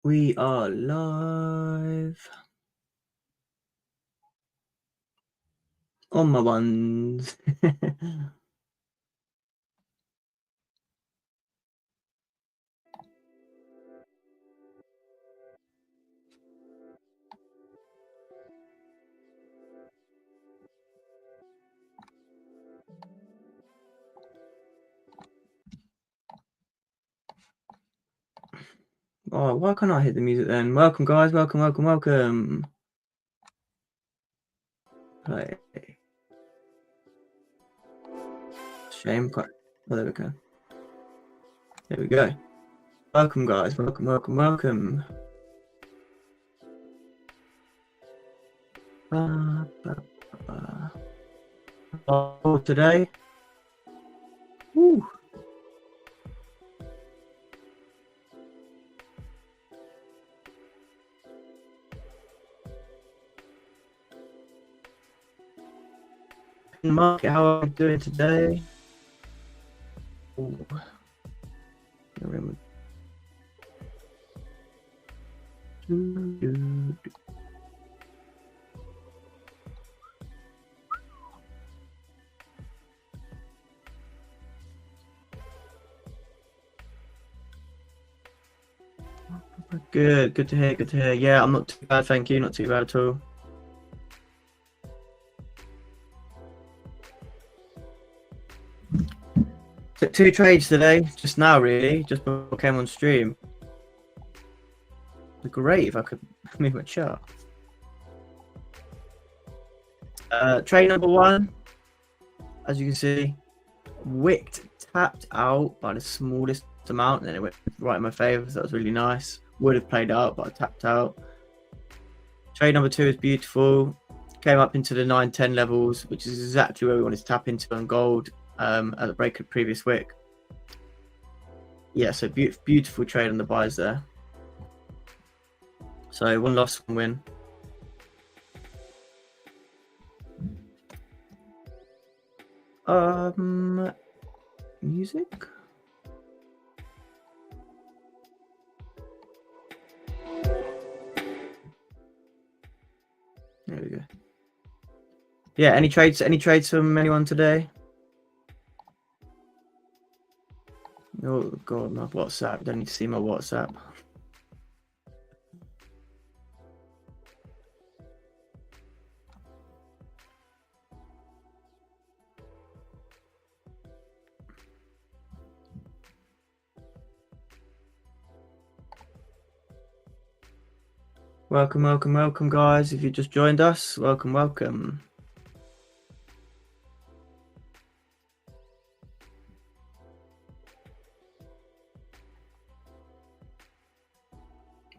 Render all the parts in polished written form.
We are live on my ones. Oh, why can't I hit the music then? Welcome, guys. Welcome. Play. Shame. Oh, there we go. There we go. Welcome, guys. Welcome. Oh, today. Woo. Market, how are we doing today? Ooh. Good to hear. Yeah, I'm not too bad, thank you. Not too bad at all. Two trades today, just now really, just before I came on stream. It'd be great if I could move my chart. Trade number one, as you can see, wicked, tapped out by the smallest amount, and then it went right in my favour, so that was really nice. Would have played out, but I tapped out. Trade number two is beautiful. Came up into the 9-10 levels, which is exactly where we wanted to tap into on gold at the break of the previous wick. Yeah, so beautiful trade on the buys there. So one loss, one win. Music. There we go. Yeah, any trades from anyone today? Oh god, my WhatsApp. Don't need to see my WhatsApp. Welcome, guys. If you just joined us, welcome.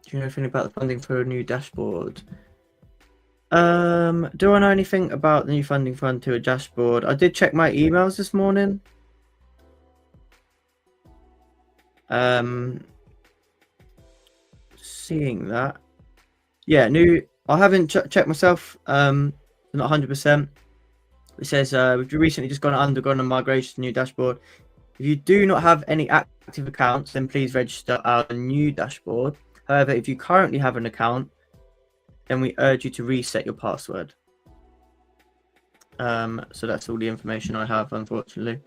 Do you know anything about the funding for a new dashboard? Do I know anything about the new funding fund to a dashboard? I did check my emails this morning. Seeing that. Yeah, I haven't checked myself. Not 100%. It says we've recently just undergone a migration to new dashboard. If you do not have any active accounts, then please register our new dashboard. However, if you currently have an account, then we urge you to reset your password. So that's all the information I have, unfortunately.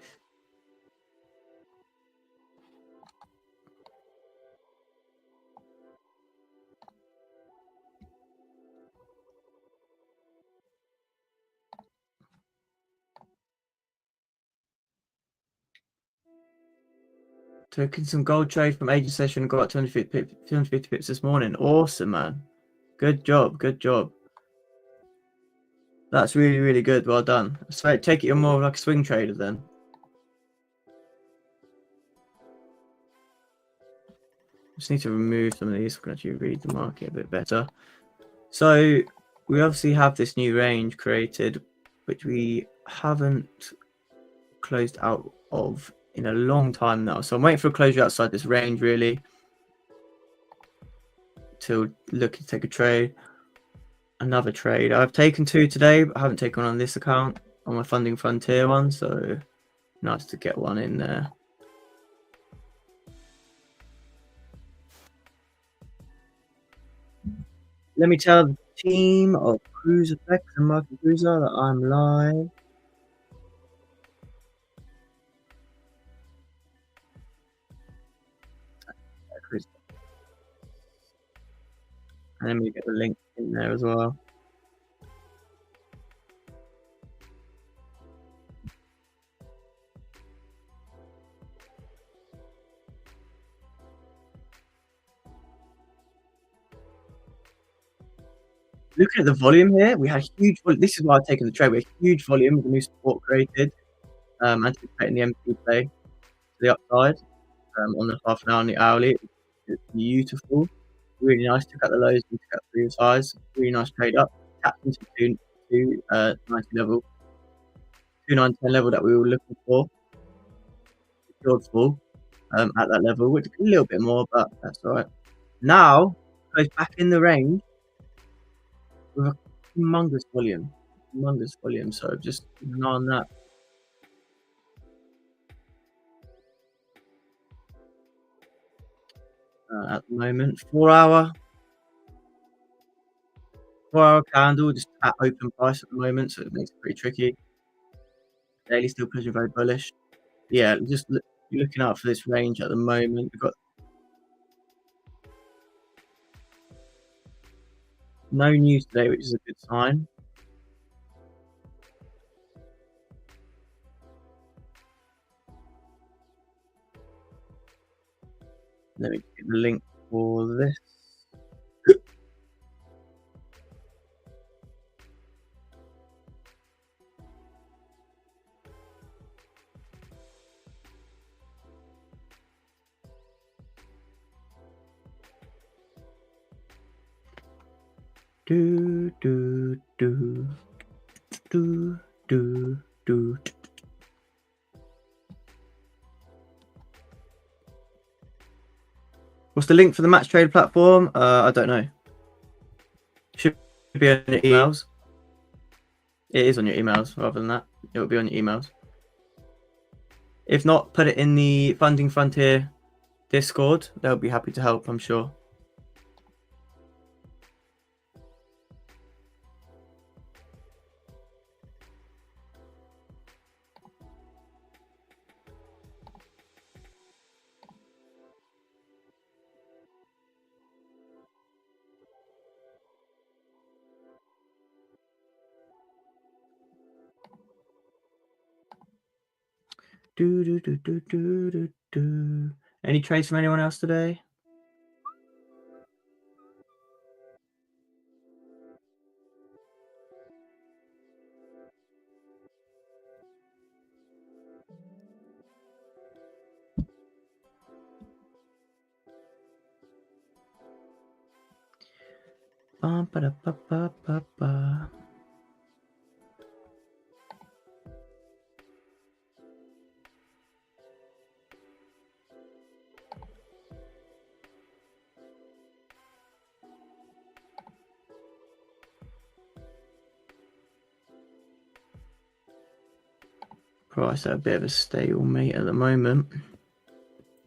Took in some gold trade from agent session and got up 250 pips this morning. Awesome, man. Good job. That's really good. Well done. So take it you're more like a swing trader then. Just need to remove some of these so I can actually read the market a bit better. So we obviously have this new range created, which we haven't closed out of in a long time now. So I'm waiting for a closure outside this range really to look to take a trade. Another trade. I've taken two today, but I haven't taken one on this account on my Funding Frontier one, so nice to get one in there. Let me tell the team of Cruiser Beck and Michael Cruiser that I'm live. And then we get the link in there as well. Looking at the volume here, we had huge volume. This is why I've taken the trade. We had huge volume with the new support created, anticipating the MC play to the upside on the half an hour and the hourly. It's beautiful. Really nice. Took out the lows and took out the previous highs. Really nice trade up. Tapped into 290 level. 2910 level that we were looking for. Secured full at that level, which is a little bit more, but that's all right. Now goes back in the range with a humongous volume. So just keep an eye on that. At the moment, 4 hour candle just at open price at the moment, so it makes it pretty tricky. Daily still pushing very bullish. Yeah, just looking out for this range at the moment. We've got no news today, which is a good sign. Let me get the link for this. Do do do do do do. What's the link for the match trade platform? I don't know. Should be on your emails. It is on your emails. Rather than that, it will be on your emails. If not, put it in the Funding Frontier Discord. They'll be happy to help, I'm sure. Any trades from anyone else today? Ba-da-ba-ba-ba-ba. Price at a bit of a stalemate at the moment.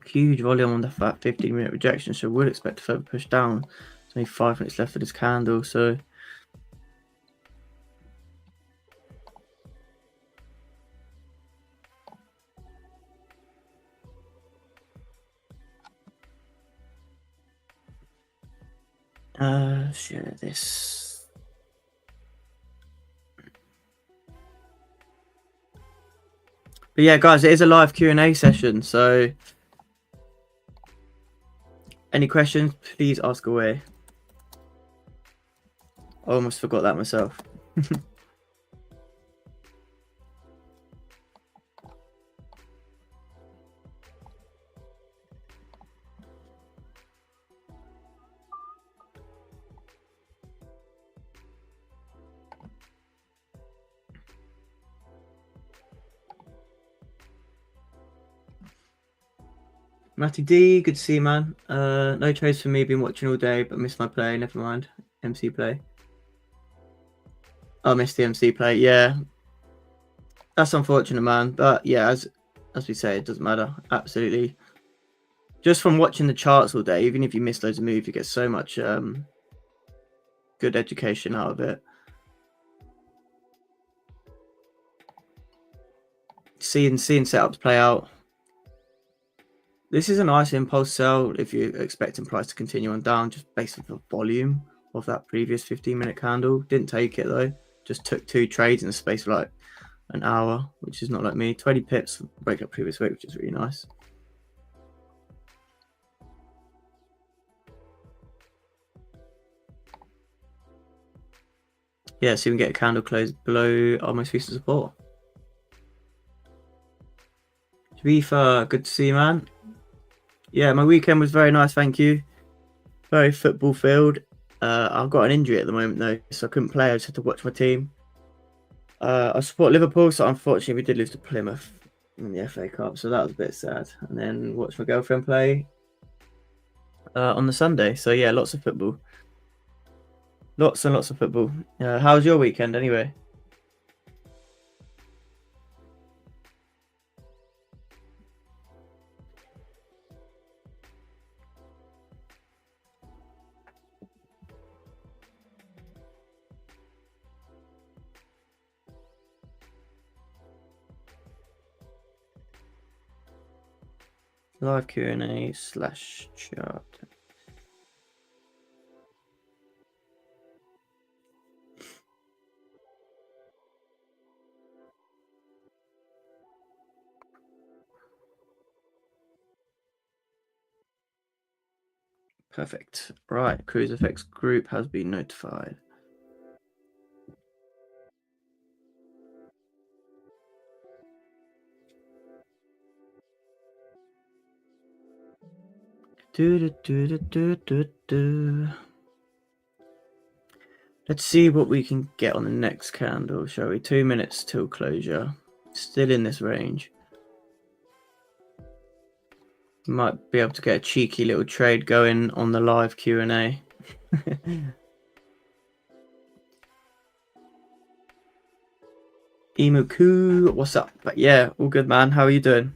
Huge volume on the fat 15-minute rejection, so we'll expect a further push down. There's only 5 minutes left of this candle, so share this. But yeah, guys, it is a live Q&A session, so any questions, please ask away. I almost forgot that myself. Matty D, good to see you, man. No trades for me, been watching all day, but missed my play. Never mind. MC play. I missed the MC play. Yeah, that's unfortunate, man. But yeah, as we say, it doesn't matter. Absolutely. Just from watching the charts all day, even if you miss loads of moves, you get so much good education out of it. Seeing setups play out. This is a nice impulse sell if you're expecting price to continue on down, just based on the volume of that previous 15-minute candle. Didn't take it though. Just took 2 trades in the space of like an hour, which is not like me. 20 pips break up previous week, which is really nice. Yeah, so we can get a candle close below our most recent support. Reefer, good to see you, man. Yeah, my weekend was very nice, thank you. Very football filled. I've got an injury at the moment though, so I couldn't play. I just had to watch my team. I support Liverpool, so unfortunately we did lose to Plymouth in the FA Cup, so that was a bit sad. And then watched my girlfriend play on the Sunday. So yeah, lots of football. Lots and lots of football. How was your weekend anyway? Live Q&A / chat. Perfect. Right, Cruise Effects group has been notified. Let's see what we can get on the next candle, shall we? 2 minutes till closure. Still in this range. Might be able to get a cheeky little trade going on the live Q&A. Imuku, what's up? But yeah, all good, man. How are you doing?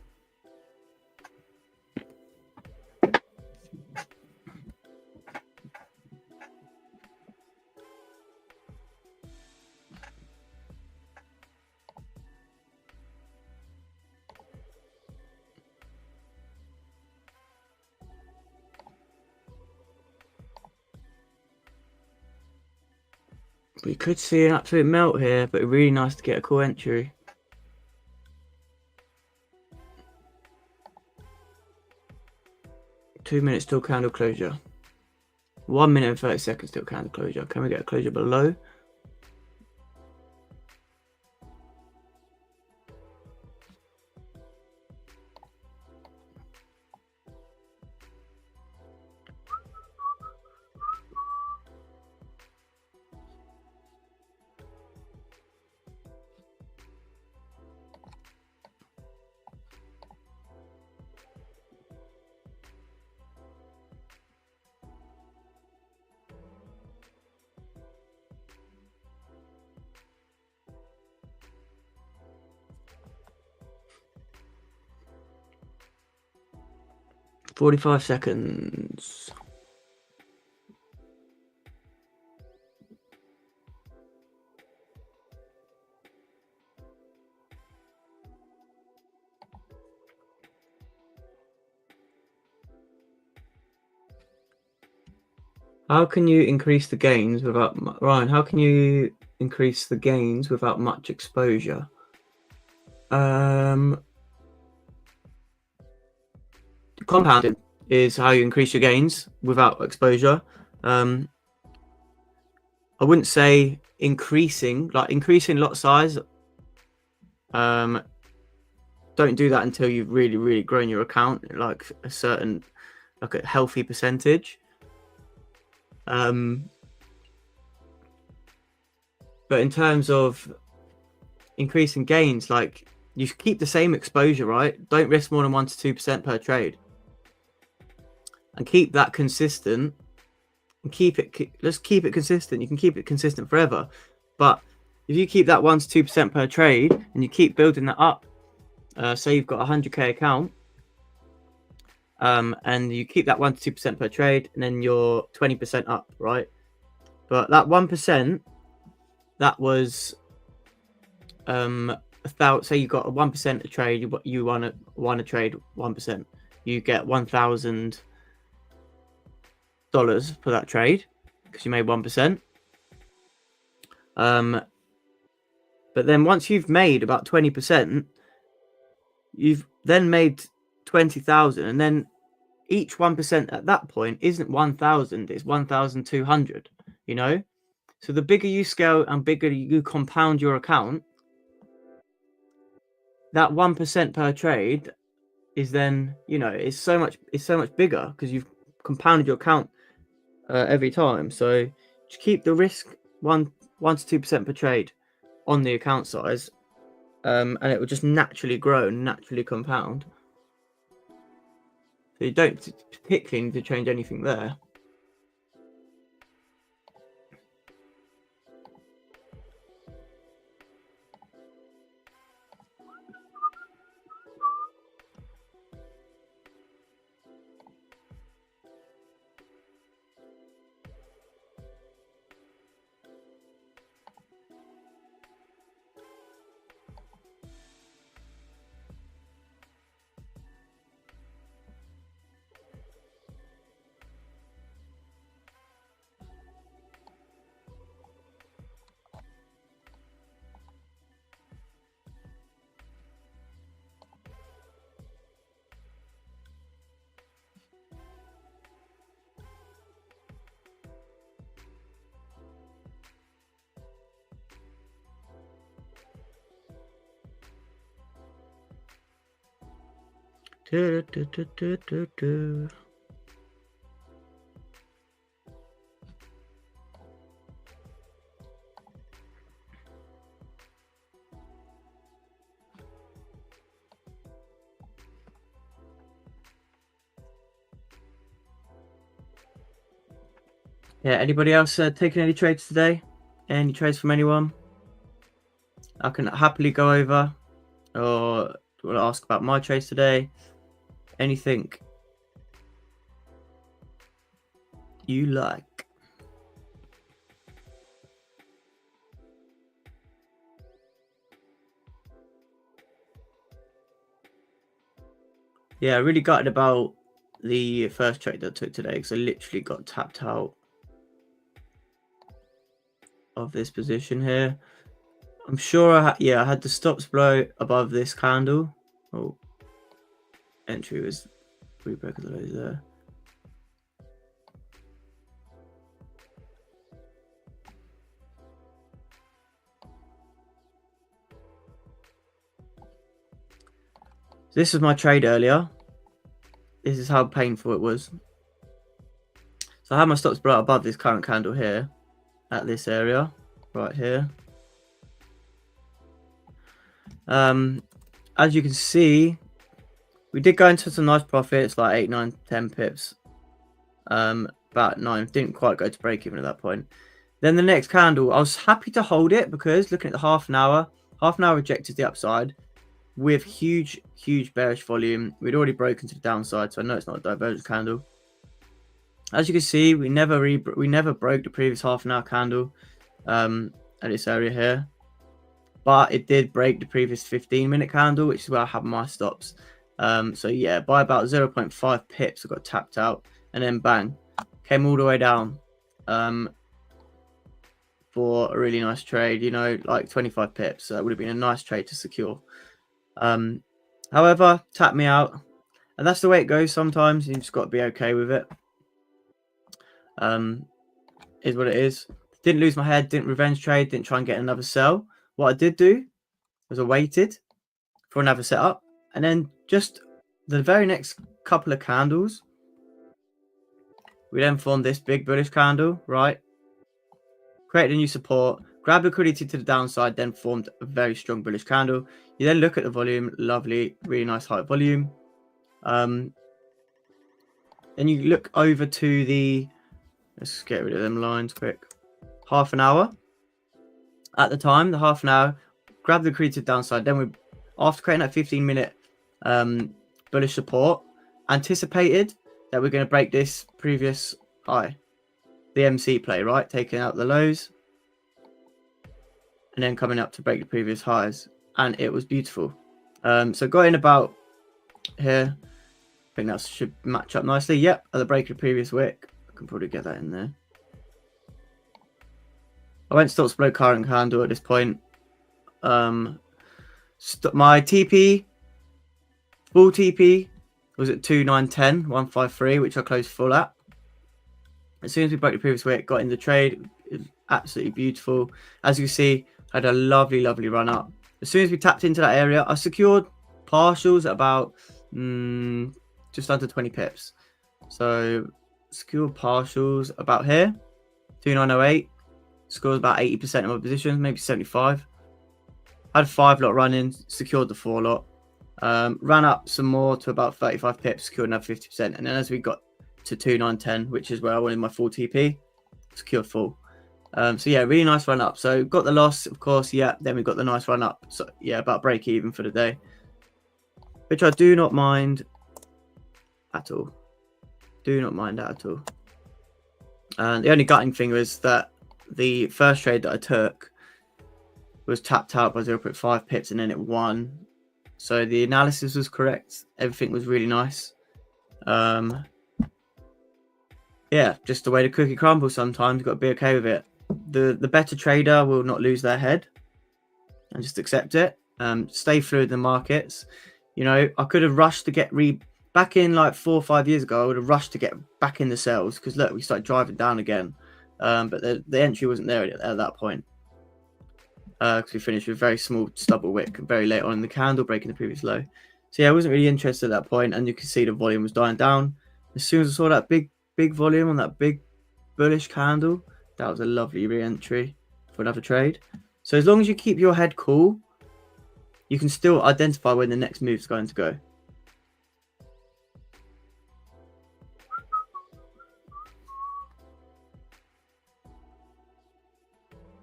We could see an absolute melt here, but really nice to get a cool entry. Two minutes till candle closure. 1 minute and 30 seconds till candle closure. Can we get a closure below? $45 seconds. How can you increase the gains without Ryan? How can you increase the gains without much exposure? Compounding is how you increase your gains without exposure. I wouldn't say increasing lot size. Don't do that until you've really grown your account like a certain, like a healthy percentage. But in terms of increasing gains, like you keep the same exposure, right? Don't risk more than 1 to 2% per trade, and keep that consistent. And let's keep it consistent. You can keep it consistent forever, but if you keep that 1 to 2% per trade and you keep building that up, say you've got a 100k account, and you keep that 1 to 2% per trade, and then you're 20% up, right? But that 1%, that was say you got a 1% a trade, you won a trade 1%. You get $1,000 for that trade because you made 1%. But then once you've made about 20%, you've then made 20,000, and then each 1% at that point isn't 1,000, it's 1,200. You know, so the bigger you scale and bigger you compound your account, that 1% per trade is then, you know, it's so much bigger because you've compounded your account every time. So just keep the risk 1 to 2% per trade on the account size, and it will just naturally grow and naturally compound. So you don't particularly need to change anything there. Yeah, anybody else taking any trades today? Any trades from anyone? I can happily go over, or do you want to ask about my trades today? Anything you like? Yeah, I really gutted about the first trade that I took today because I literally got tapped out of this position here. I'm sure I had the stops blow above this candle. Oh, entry was 3 breakers lows there. This was my trade earlier. This is how painful it was. So I had my stops blow above this current candle here at this area right here. As you can see, we did go into some nice profits, like 8, 9, 10 pips. About 9, didn't quite go to break even at that point. Then the next candle, I was happy to hold it because looking at the half an hour rejected the upside with huge bearish volume. We'd already broken to the downside, so I know it's not a divergence candle. As you can see, we never broke the previous half an hour candle at this area here, but it did break the previous 15-minute candle, which is where I have my stops. So yeah, by about 0.5 pips, I got tapped out, and then bang, came all the way down for a really nice trade. You know, like 25 pips. So that would have been a nice trade to secure. However, tapped me out, and that's the way it goes sometimes. You just got to be okay with it. Is what it is. Didn't lose my head, didn't revenge trade, didn't try and get another sell. What I did do was I waited for another setup, and then just the very next couple of candles, we then formed this big bullish candle, right? Created a new support, grabbed liquidity to the downside, then formed a very strong bullish candle. You then look at the volume, lovely, really nice high volume. Then you look over to the, let's get rid of them lines quick. Half an hour. At the time, the half an hour, grab the liquidity to the downside. Then we, after creating that 15-minute bullish support, anticipated that we're going to break this previous high. the MC play, right? Taking out the lows and then coming up to break the previous highs. And it was beautiful. So got in about here. I think that should match up nicely. Yep, at the break of the previous wick. I can probably get that in there. I went stop below current candle at this point. My TP, full TP, was at 2910, 153, which I closed full at. As soon as we broke the previous wick, got in the trade. It was absolutely beautiful. As you see, I had a lovely, lovely run up. As soon as we tapped into that area, I secured partials at about just under 20 pips. So secured partials about here, 2908. Scored about 80% of my positions, maybe 75. Had 5 lot running, secured the 4 lot. Ran up some more to about 35 pips, secured another 50%. And then as we got to 2910, which is where I wanted my full TP, secured full. So yeah, really nice run up. So got the loss, of course, yeah. Then we got the nice run up. So yeah, about break even for the day, which I do not mind at all. Do not mind that at all. And the only gutting thing was that the first trade that I took was tapped out by 0.5 pips and then it won. So the analysis was correct. Everything was really nice. Yeah, just the way the cookie crumbles sometimes. You've got to be okay with it. The better trader will not lose their head and just accept it. Stay fluid in the markets. You know, I could have rushed to get back in like 4 or 5 years ago. I would have rushed to get back in the sales because look, we started driving down again. But the entry wasn't there at that point. Because we finished with a very small stubble wick very late on in the candle, breaking the previous low. So yeah, I wasn't really interested at that point, and you can see the volume was dying down. As soon as I saw that big volume on that big bullish candle, that was a lovely re-entry for another trade. So as long as you keep your head cool, you can still identify when the next move is going to go.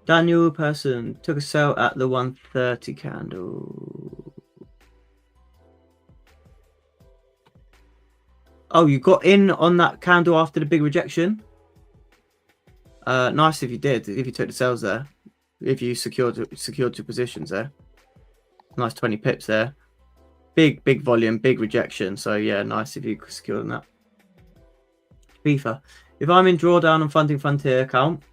Daniel Person took a sell at the 130 candle. Oh, you got in on that candle after the big rejection? Nice if you did, if you took the sales there. If you secured your positions there. Nice 20 pips there. Big volume, big rejection. So yeah, nice if you secured on that. FIFA. If I'm in drawdown on Funding Frontier account,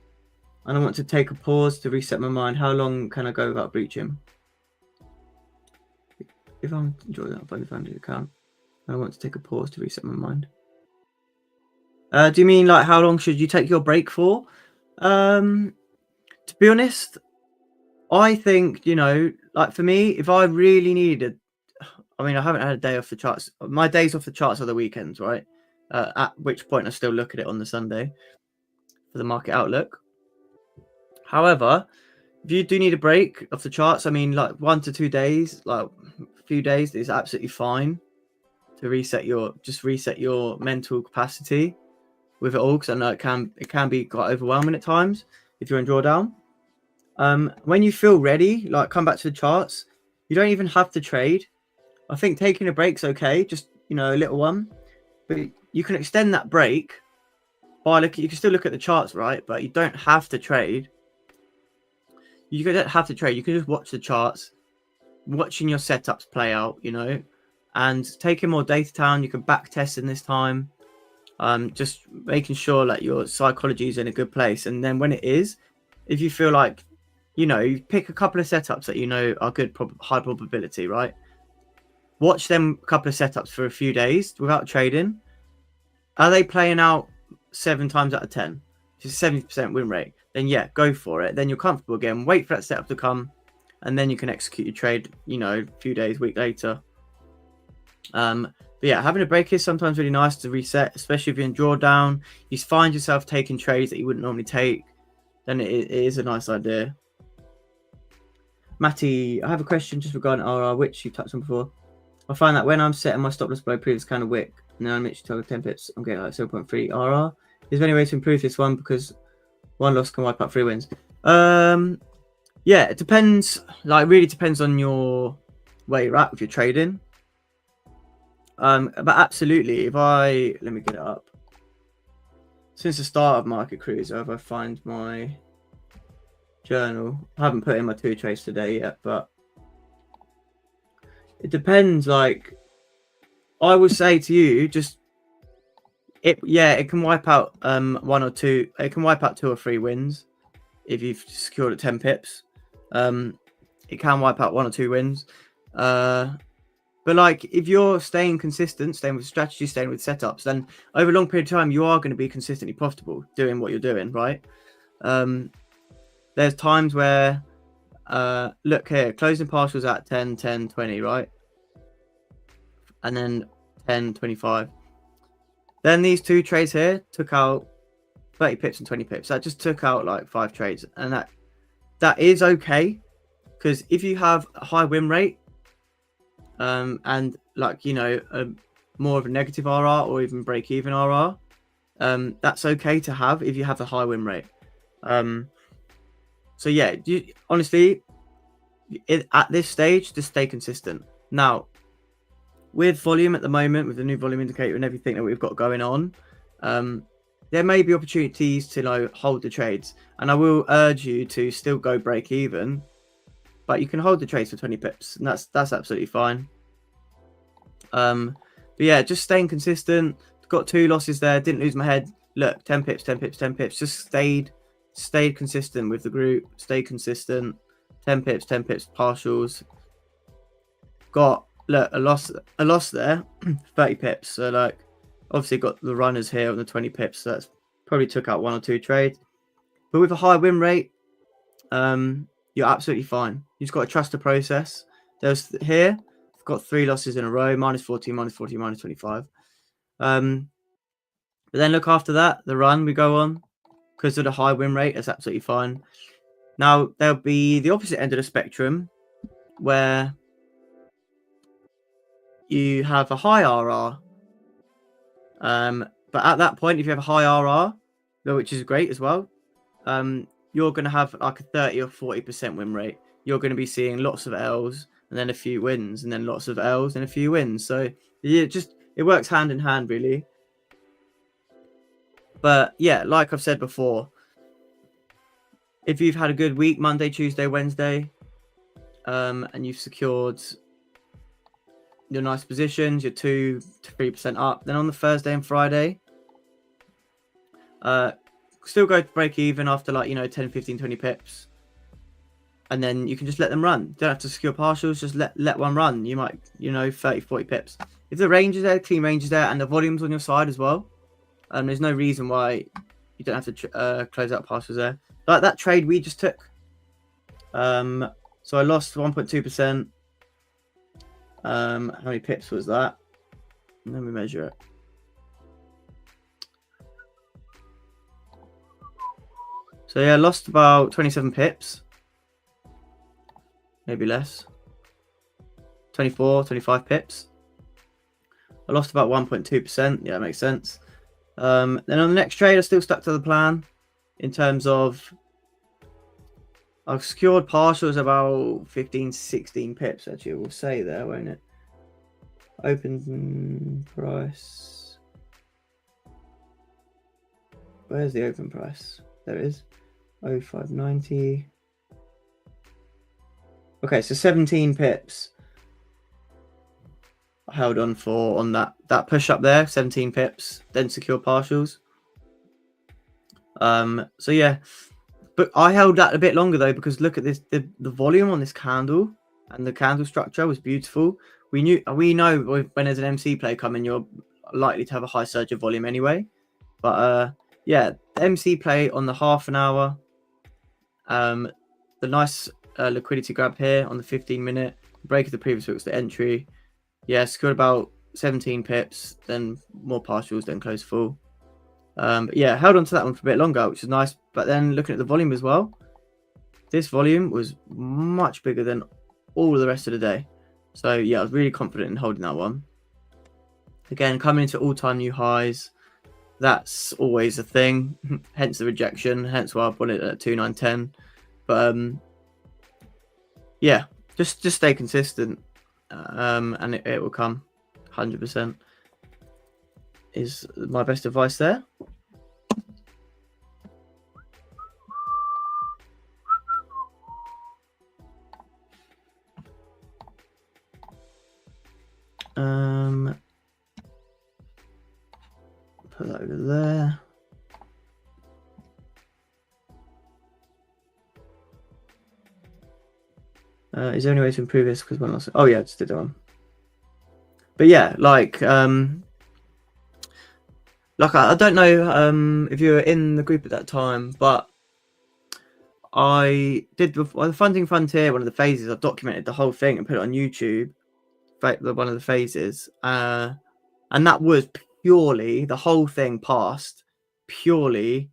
and I want to take a pause to reset my mind, how long can I go without breaching? If I'm enjoying that Funding Frontier account, and I want to take a pause to reset my mind. Do you mean like how long should you take your break for? To be honest, I think, you know, like for me, if I really needed, I mean, I haven't had a day off the charts. My days off the charts are the weekends, right? At which point I still look at it on the Sunday for the market outlook. However, if you do need a break off the charts, I mean, like 1 to 2 days, like a few days is absolutely fine to reset your mental capacity with it all, because I know it can be quite overwhelming at times if you're in drawdown. When you feel ready, like come back to the charts, you don't even have to trade. I think taking a break's okay, just, you know, a little one, but you can extend that break by you can still look at the charts, right? But you don't have to trade. You don't have to trade. You can just watch the charts, watching your setups play out, you know, and taking more data down. You can back test in this time. Just making sure that your psychology is in a good place. And then when it is, if you feel like, you know, you pick a couple of setups that you know are good, high probability, right? Watch them a couple of setups for a few days without trading. Are they playing out 7 times out of 10? Just 70% win rate. Then yeah, go for it. Then you're comfortable again. Wait for that setup to come, and then you can execute your trade, you know, a few days, week later. But yeah, having a break is sometimes really nice to reset, especially if you're in drawdown. You find yourself taking trades that you wouldn't normally take, then it is a nice idea. Matty, I have a question just regarding RR, which you touched on before. I find that when I'm setting my stop loss below previous kind of wick, and then I'm literally target 10 pips, I'm getting like 0.3 RR. Is there any way to improve this one? Because one loss can wipe out 3 wins. Yeah, it depends. Like, really depends on where you're at with your trading. But absolutely, let me get it up. since the start of Market Cruiser, if I find my journal, I haven't put in my 2 trades today yet, but it depends. Like, I would say to you, just it can wipe out 1 or 2. It can wipe out 2 or 3 wins if you've secured at 10 pips. It can wipe out 1 or 2 wins. But like, if you're staying consistent, staying with strategy, staying with setups, then over a long period of time, you are going to be consistently profitable doing what you're doing, right? There's times where, look here, closing partials at 10, 10, 20, right? And then 10, 25. Then these 2 trades here took out 30 pips and 20 pips. That just took out like 5 trades. And that is okay. Because if you have a high win rate, and like, you know, more of a negative RR or even break even RR, that's okay to have if you have a high win rate. So yeah, honestly, at this stage, just stay consistent. Now, with volume at the moment, with the new volume indicator and everything that we've got going on, there may be opportunities to hold the trades, and I will urge you to still go break even. But you can hold the trades for 20 pips, and that's absolutely fine. But yeah, just staying consistent. Got 2 losses there. Didn't lose my head. Look, 10 pips, 10 pips, 10 pips. Just stayed consistent with the group. Stayed consistent. 10 pips, 10 pips, partials. Got a loss there, 30 pips. So like, obviously got the runners here on the 20 pips. So that's probably took out 1 or 2 trades. But with a high win rate, you're absolutely fine. You just got to trust the process. There's here, I've got 3 losses in a row, minus 14, minus 40, minus 25. But then look, after that, the run we go on, because of the high win rate, it's absolutely fine. Now, there'll be the opposite end of the spectrum, where you have a high RR. But at that point, if you have a high RR, which is great as well, you're going to have like a 30 or 40% win rate. You're going to be seeing lots of L's and then a few wins, and then lots of L's and a few wins. So yeah, it works hand in hand, really. But yeah, like I've said before, if you've had a good week, Monday, Tuesday, Wednesday, and you've secured your nice positions, you're 2 to 3% up, then on the Thursday and Friday, still go to break even after 10, 15, 20 pips, and then you can just let them run. Don't have to secure partials, just let one run. You might 30, 40 pips. If the range is there, clean range is there, and the volume's on your side as well, there's no reason why you don't have to close out partials there. Like that trade we just took, so I lost 1.2%. How many pips was that? Let me measure it. So yeah, I lost about 27 pips. Maybe less. 24, 25 pips. I lost about 1.2%. Yeah, that makes sense. Then on the next trade, I still stuck to the plan in terms of I've secured partials about 15, 16 pips, actually, we'll say there, won't it? Open price. Where's the open price? There it is. 0590. Okay, so 17 pips I held on for on that push up there, 17 pips, then secure partials. So yeah, but I held that a bit longer though, because look at this, the volume on this candle and the candle structure was beautiful. We know when there's an MC play coming, you're likely to have a high surge of volume anyway. But yeah, the MC play on the half an hour, the nice liquidity grab here on the 15-minute, break of the previous week was the entry. Yeah, scored about 17 pips, then more partials, then close full. But yeah, held on to that one for a bit longer, which is nice. But then looking at the volume as well, this volume was much bigger than all of the rest of the day. So yeah, I was really confident in holding that one. Again, coming into all-time new highs, that's always a thing. Hence the rejection, hence why I put it at 2,910. But yeah, just stay consistent, and it will come. 100% is my best advice there. Put that over there. Is there any way to improve this? Because one else. Oh yeah, I just did that one. But yeah, like I don't know if you were in the group at that time, but I did the Funding Frontier, one of the phases. I documented the whole thing and put it on YouTube. One of the phases, and that was purely the whole thing passed purely.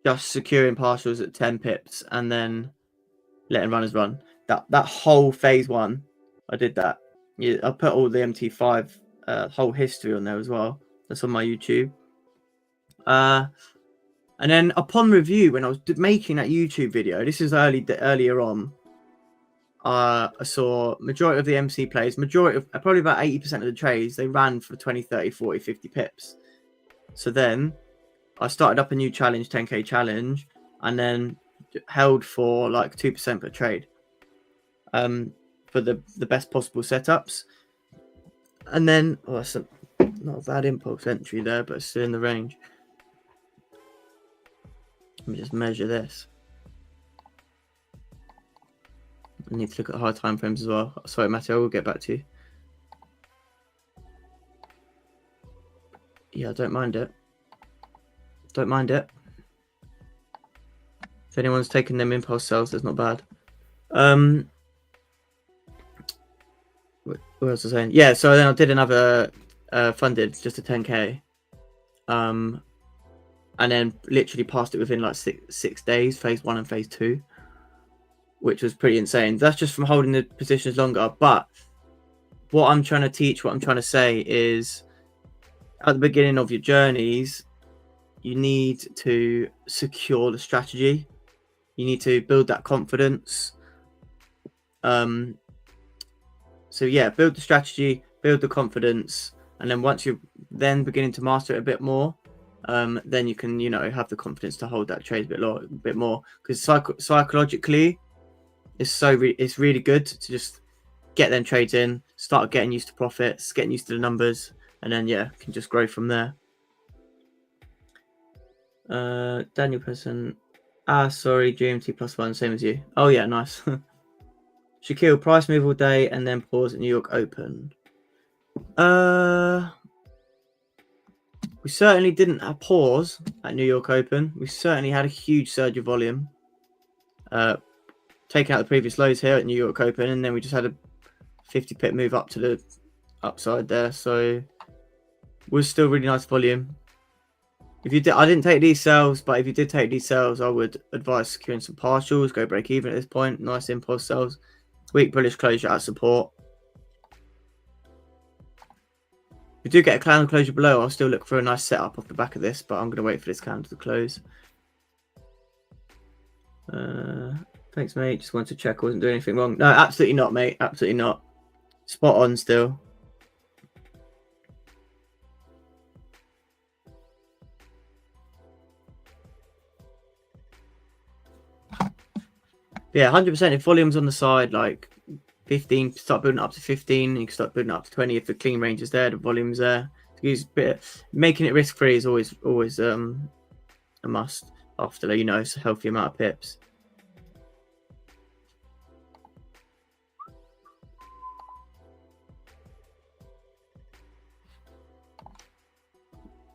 Just securing partials at 10 pips and then letting runners run. That whole phase one, I did that. Yeah, I put all the MT5 whole history on there as well. That's on my YouTube. And then upon review, when I was making that YouTube video, this is earlier on. I saw majority of the MC plays, probably about 80% of the trades, they ran for 20, 30, 40, 50 pips. So then I started up a new challenge, 10k challenge, and then held for like 2% per trade for the best possible setups. And then, that's not a bad impulse entry there, but it's still in the range. Let me just measure this. I need to look at high time frames as well. Sorry, Matthew, I will get back to you. Yeah, I don't mind it. Don't mind it. If anyone's taking them impulse sells, that's not bad. What else was I saying? Yeah, so then I did another funded, just a 10k. And then literally passed it within like six days, phase 1 and phase 2, which was pretty insane. That's just from holding the positions longer. But what I'm trying to teach, what I'm trying to say is, at the beginning of your journeys, you need to secure the strategy. You need to build that confidence. So yeah, build the strategy, build the confidence, and then once you're then beginning to master it a bit more, then you can, have the confidence to hold that trade a bit more. Because psychologically, it's really good to just get them trades in, start getting used to profits, getting used to the numbers, and then can just grow from there. Daniel Person. Sorry, GMT +1, same as you. Oh yeah, nice. Shaquille, price move all day and then pause at New York Open. We certainly didn't have pause at New York Open. We certainly had a huge surge of volume. Taking out the previous lows here at New York Open, and then we just had a 50 pip move up to the upside there. So it was still really nice volume. If you did, I didn't take these sells, but if you did take these sells, I would advise securing some partials, go break even at this point. Nice impulse sells. Weak bullish closure at support. If you do get a candle closure below, I'll still look for a nice setup off the back of this, but I'm going to wait for this candle to close. Thanks, mate. Just wanted to check I wasn't doing anything wrong. No, absolutely not, mate. Absolutely not. Spot on still. Yeah, 100%. If volume's on the side, like 15, start building up to 15. You can start building up to 20 if the clean range is there, the volume's there. Making it risk free is always a must after it's a healthy amount of pips.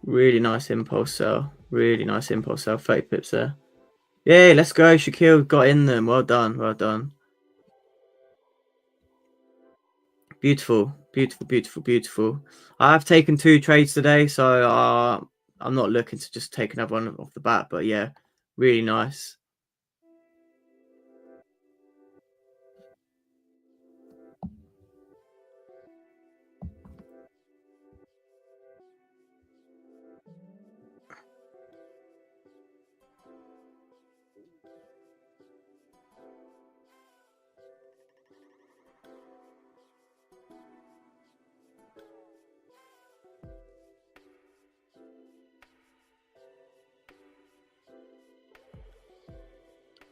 Really nice impulse sell. Really nice impulse sell. 30 pips there. Yeah, let's go. Shaquille got in them. Well done. Well done. Beautiful. Beautiful, beautiful, beautiful. I have taken 2 trades today, so I'm not looking to just take another one off the bat, but yeah, really nice.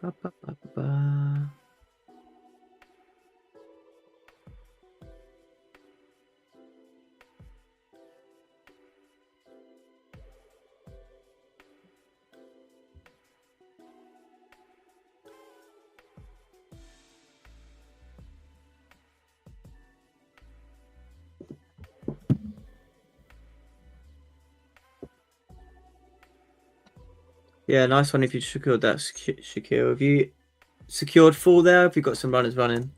Ba, ba, ba, ba, ba. Yeah, nice one if you secured that, Shaquille. Have you secured full there? Have you got some runners running?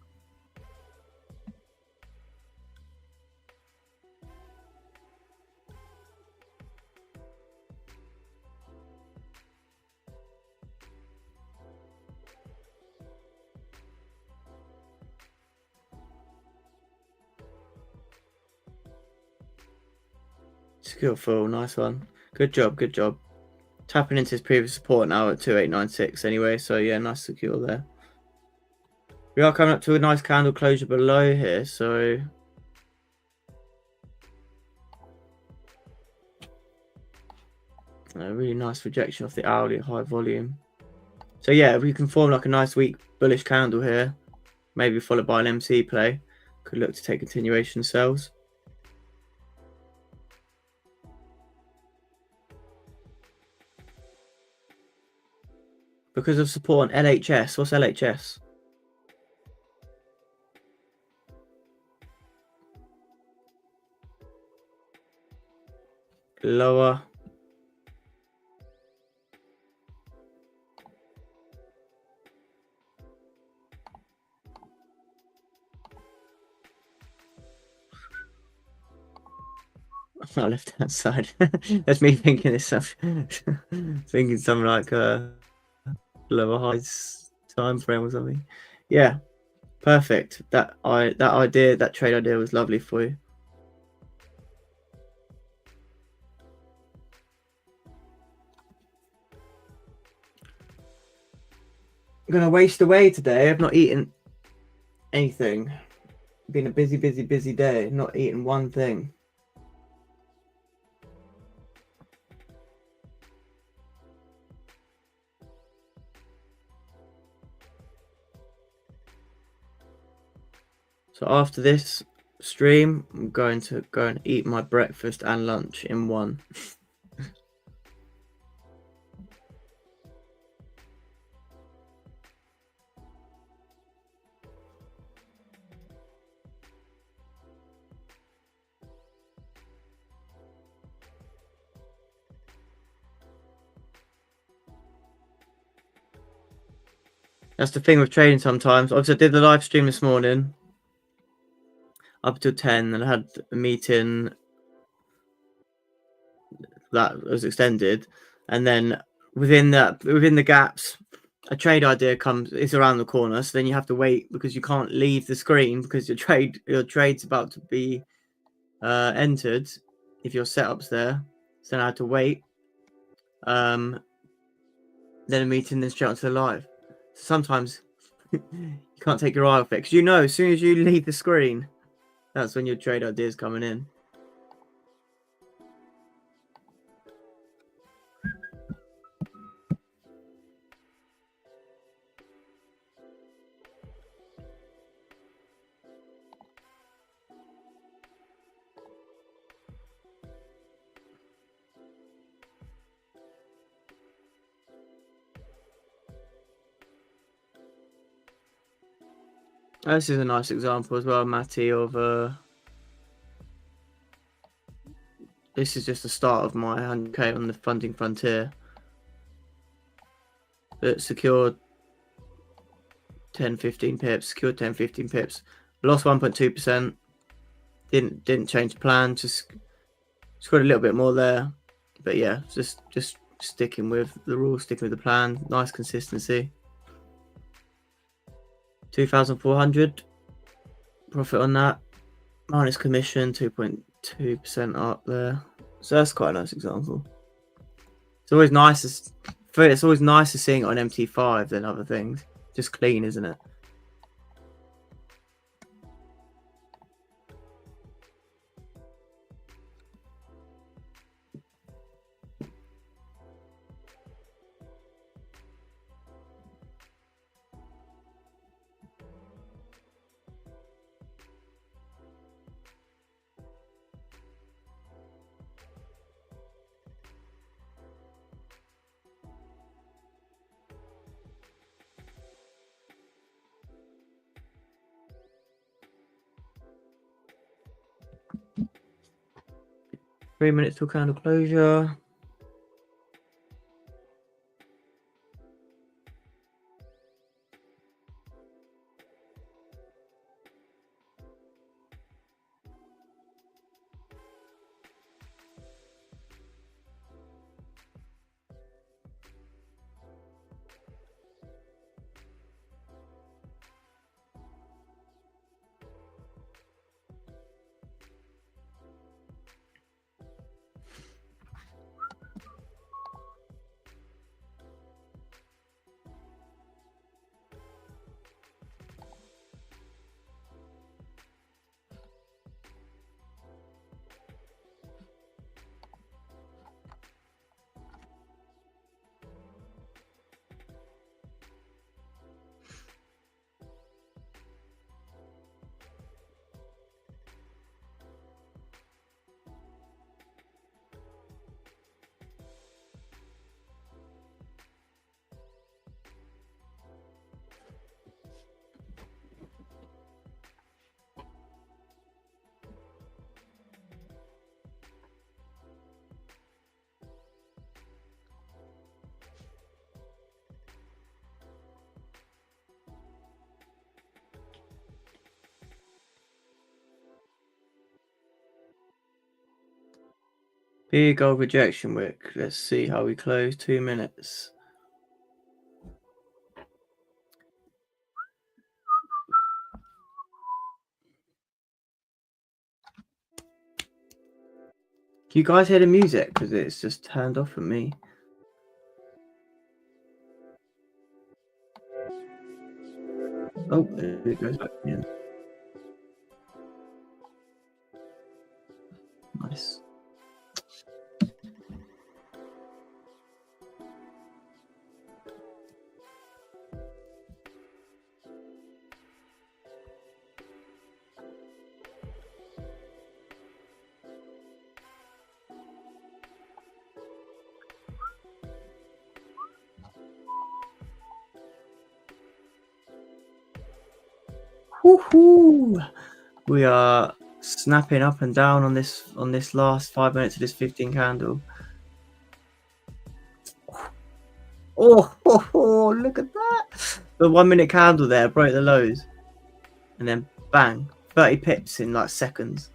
Secured full, nice one. Good job, good job. Tapping into his previous support now at 2896 anyway, so yeah, nice secure there. We are coming up to a nice candle closure below here, so a really nice rejection off the hourly at high volume. So yeah, if we can form like a nice weak bullish candle here, maybe followed by an MC play, could look to take continuation sells. Because of support on LHS, what's LHS? Lower. My left hand side. That's me thinking this stuff. Thinking something like lower highs time frame or something. Yeah, perfect. That trade idea was lovely for you. I'm gonna waste away today. I've not eaten anything. Been a busy day. Not eating one thing. So after this stream, I'm going to go and eat my breakfast and lunch in one. That's the thing with trading sometimes. Obviously, I did the live stream this morning up until 10, and I had a meeting that was extended, and then within the gaps, a trade idea is around the corner. So then you have to wait because you can't leave the screen because your trade's about to be entered if your setup's there. So then I had to wait. Then a meeting, then straight onto the live. Sometimes you can't take your eye off it because as soon as you leave the screen, that's when your trade ideas coming in. This is a nice example as well, Matty, of this is just the start of my 100k on the funding frontier. It secured 10-15 pips, secured 10-15 pips, lost 1.2%. Didn't change the plan, just scored a little bit more there. But yeah, just sticking with the rules, sticking with the plan. Nice consistency. 2,400 profit on that, minus commission 2.2% up there. So that's quite a nice example. It's always nicer seeing it on MT5 than other things. Just clean, isn't it? 3 minutes till candle closure. Big old rejection wick. Let's see how we close. 2 minutes. Can you guys hear the music? Because it's just turned off for me. Oh, it goes back again. Nice. Woohoo! We are snapping up and down on this last 5 minutes of this 15 candle. Oh, look at that! The 1 minute candle there broke the lows, and then bang, 30 pips in like seconds.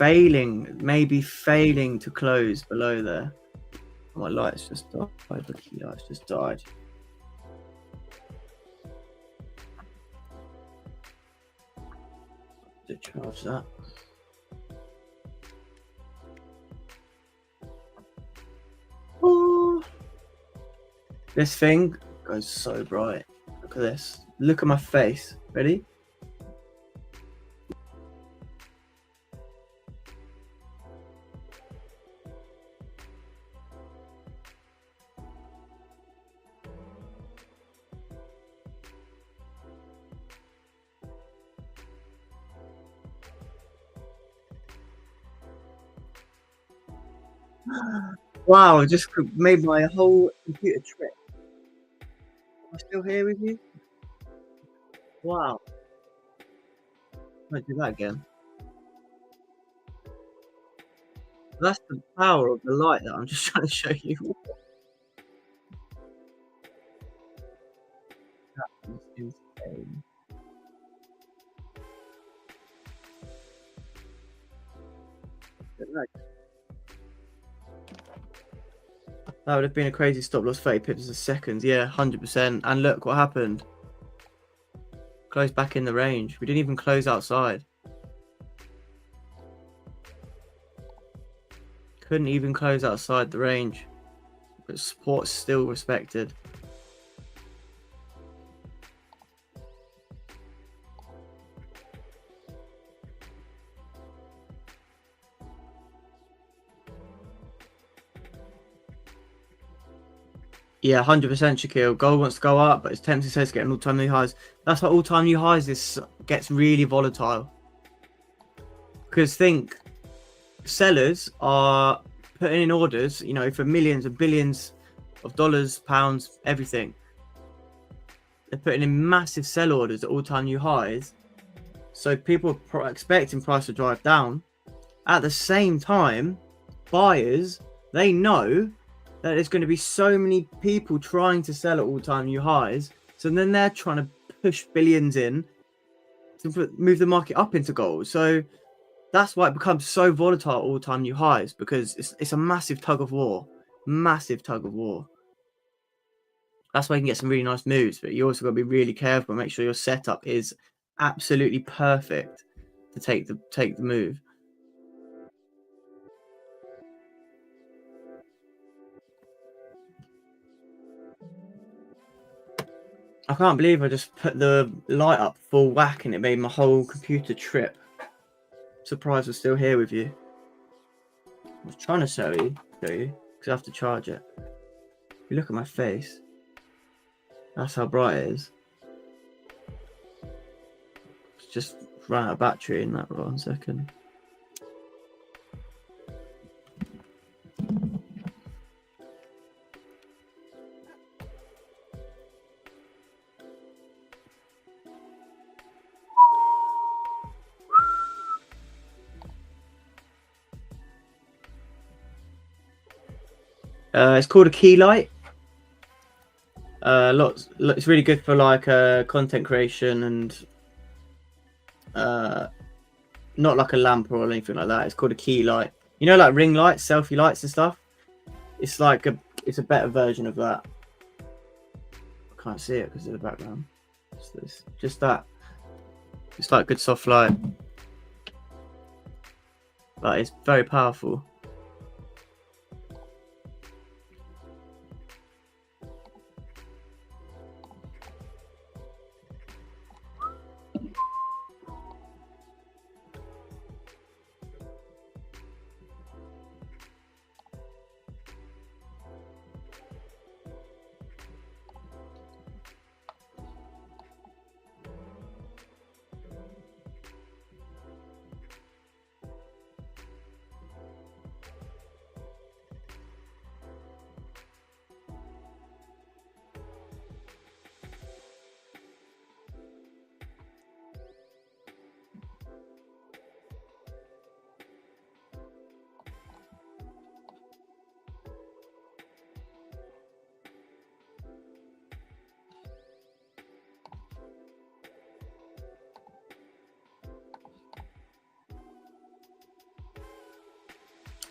Maybe failing to close below there. My lights just died. The key lights just died. To charge that. Oh, this thing goes so bright. Look at this. Look at my face. Ready? Wow, I just made my whole computer trip. Am I still here with you? Wow. Might do that again. That's the power of the light that I'm just trying to show you. That is insane. That would have been a crazy stop loss, 30 pips a second. Yeah, 100%. And look what happened. Closed back in the range. We didn't even close outside. Couldn't even close outside the range. But support's still respected. Yeah, 100% Shaquille. Gold wants to go up, but it's tempting to say it's getting all-time new highs. That's why all-time new highs this gets really volatile. Because think, sellers are putting in orders, you know, for millions and billions of dollars, pounds, everything. They're putting in massive sell orders at all-time new highs. So people are expecting price to drive down. At the same time, buyers, they know that there's going to be so many people trying to sell at all-time new highs. So then they're trying to push billions in to move the market up into gold. So that's why it becomes so volatile at all-time new highs, because it's a massive tug of war. Massive tug of war. That's why you can get some really nice moves, but you also got to be really careful and make sure your setup is absolutely perfect to take the move. I can't believe I just put the light up full whack and it made my whole computer trip. Surprised we're still here with you. I was trying to show you, because I have to charge it. If you look at my face, that's how bright it is. It's just ran out of battery in that 1 second. It's called a key light. It's really good for like content creation and not like a lamp or anything like that. It's called a key light. You know, like ring lights, selfie lights and stuff. It's like it's a better version of that. I can't see it because of the background. Just that. It's like good soft light, but it's very powerful.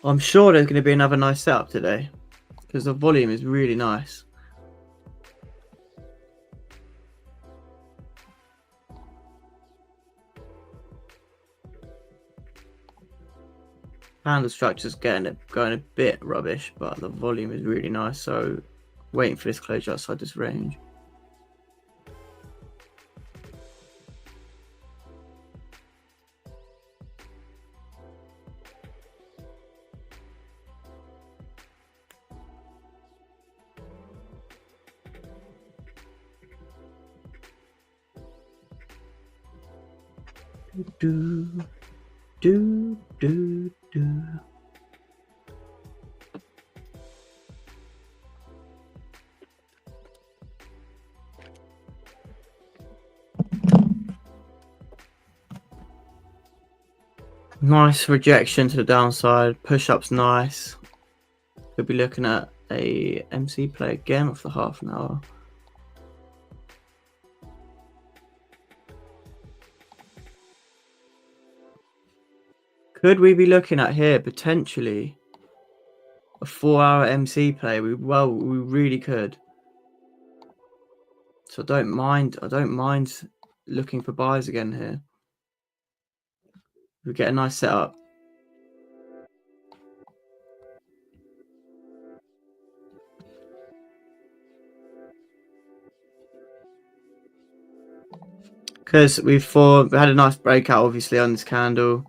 I'm sure there's going to be another nice setup today because the volume is really nice. Handle structure's going a bit rubbish, but the volume is really nice. So waiting for this closure outside this range. Do do do do. Nice rejection to the downside. Push-ups nice. Could be looking at a MC play again off the half an hour. Could we be looking at here potentially a 4-hour MC play? We really could. So I don't mind looking for buys again here. We get a nice setup. Because we had a nice breakout obviously on this candle.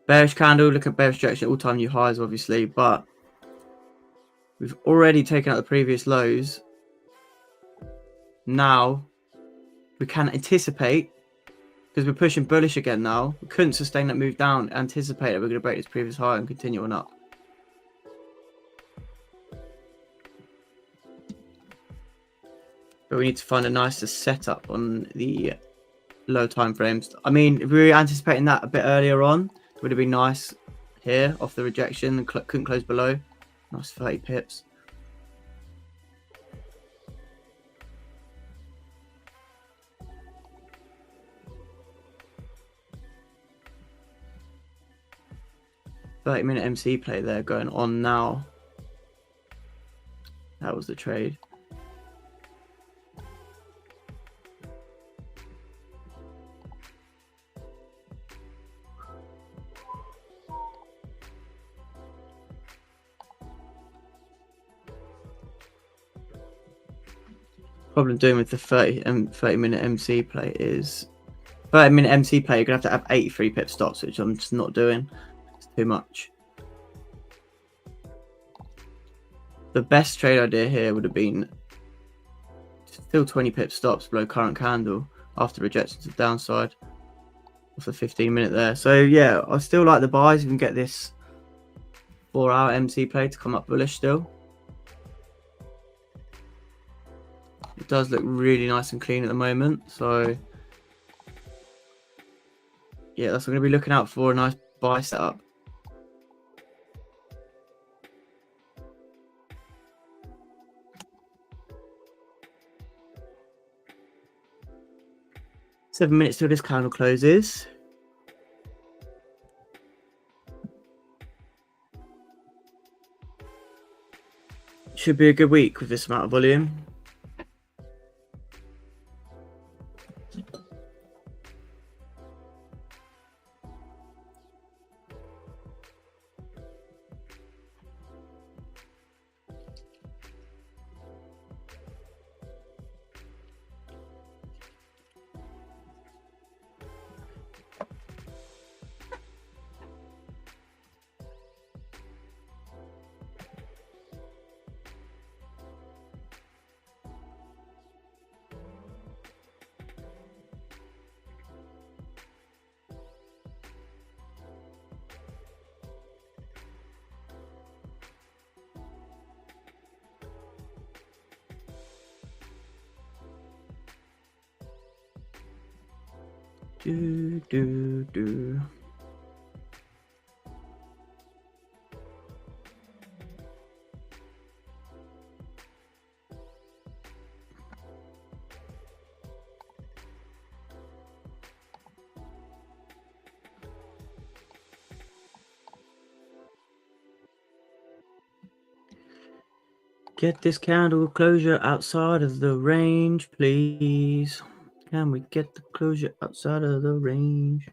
Bearish candle, look at bearish rejection, all-time new highs obviously, but we've already taken out the previous lows. Now we can anticipate, because we're pushing bullish again now. We couldn't sustain that move down, anticipate that we're going to break this previous high and continue on up. But we need to find a nicer setup on the low time frames. I mean, if we were anticipating that a bit earlier on, it would have been nice here off the rejection and couldn't close below. Nice 30 pips. $30-minute MC play there going on now. That was the trade. Problem doing with the 30-minute MC play is 30-minute MC play, you're going to have 83 pip stops, which I'm just not doing. It's too much. The best trade idea here would have been still 20 pip stops below current candle after rejection to the downside off the 15-minute there. So yeah, I still like the buys. You can get this 4-hour MC play to come up bullish still. It does look really nice and clean at the moment. So yeah, that's what I'm going to be looking out for, a nice buy setup. 7 minutes till this candle closes. Should be a good week with this amount of volume. Do. Get this candle closure outside of the range, please. Can we get the closure outside of the range?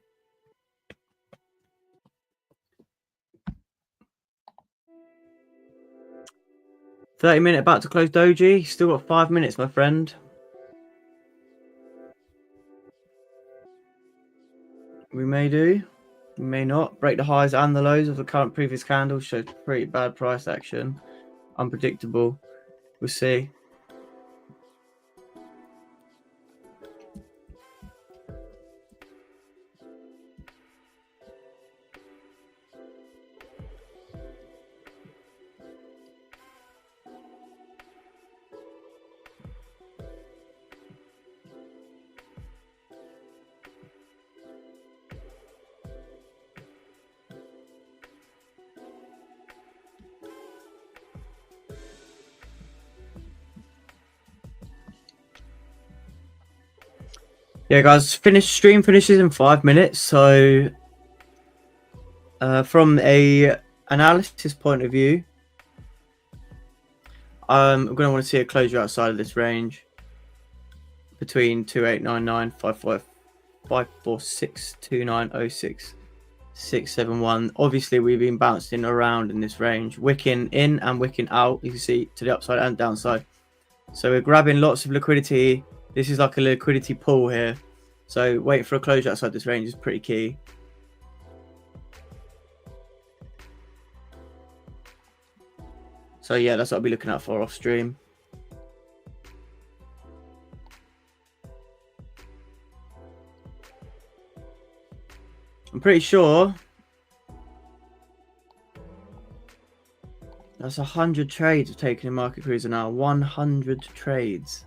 $30-minute about to close doji. Still got 5 minutes, my friend. We may do. We may not. Break the highs and the lows of the current previous candle. Shows pretty bad price action. Unpredictable. We'll see. Yeah, guys, stream finishes in 5 minutes. So, from a analysis point of view, I'm going to want to see a closure outside of this range between 2899, 546, 2906, 671. Obviously, we've been bouncing around in this range, wicking in and wicking out. You can see to the upside and downside. So we're grabbing lots of liquidity. This is like a liquidity pool here. So waiting for a closure outside this range is pretty key. So yeah, that's what I'll be looking out for off stream. I'm pretty sure that's 100 trades have taken in Market Cruiser now. 100 trades.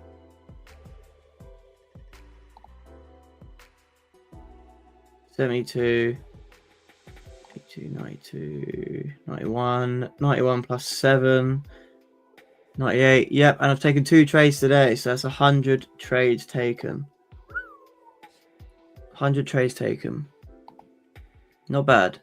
$72, $82, $92, $91, $91 plus 7, $98. Yep, and I've taken 2 trades today, so that's 100 trades taken. 100 trades taken. Not bad.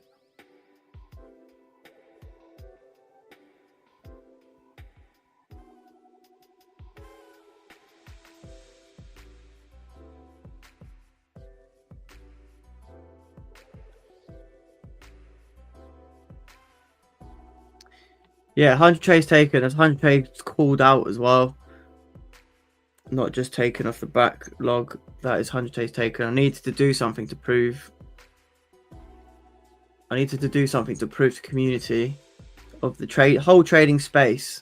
Yeah, 100 trades taken. There's 100 trades called out as well. Not just taken off the backlog. That is 100 trades taken. I needed to do something to prove. I needed to do something to prove to the community of the whole trading space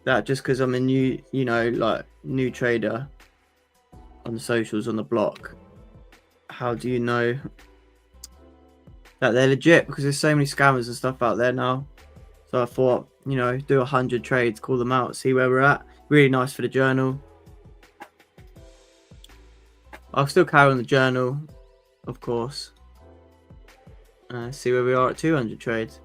that just because I'm a new, new trader on the socials, on the block, how do you know that they're legit? Because there's so many scammers and stuff out there now. So I thought, do 100 trades, call them out, see where we're at. Really nice for the journal. I'll still carry on the journal, of course. See where we are at 200 trades.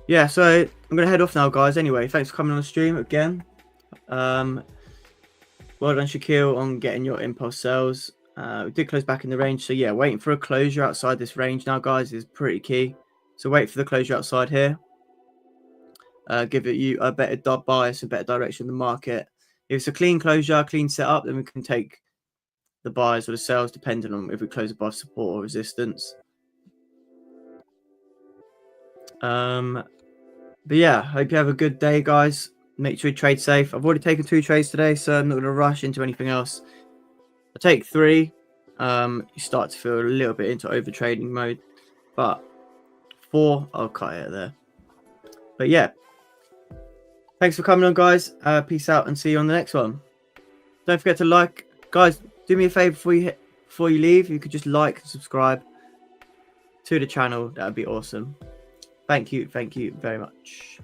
yeah, so I'm gonna head off now, guys. Anyway, thanks for coming on the stream again. Well done, Shaquille, on getting your impulse sales. We did close back in the range, so yeah, waiting for a closure outside this range now, guys, is pretty key. So wait for the closure outside here. Give it you a better bias, a better direction of the market. If it's a clean closure, clean setup, then we can take the buys or the sales, depending on if we close above support or resistance. But yeah, hope you have a good day, guys. Make sure you trade safe. I've already taken 2 trades today, so I'm not going to rush into anything else. I take 3. You start to feel a little bit into over trading mode, but 4, I'll cut it there. But yeah, thanks for coming on, guys. Peace out, and see you on the next one. Don't forget to like, guys. Do me a favor before you leave. You could just like and subscribe to the channel. That would be awesome. Thank you very much.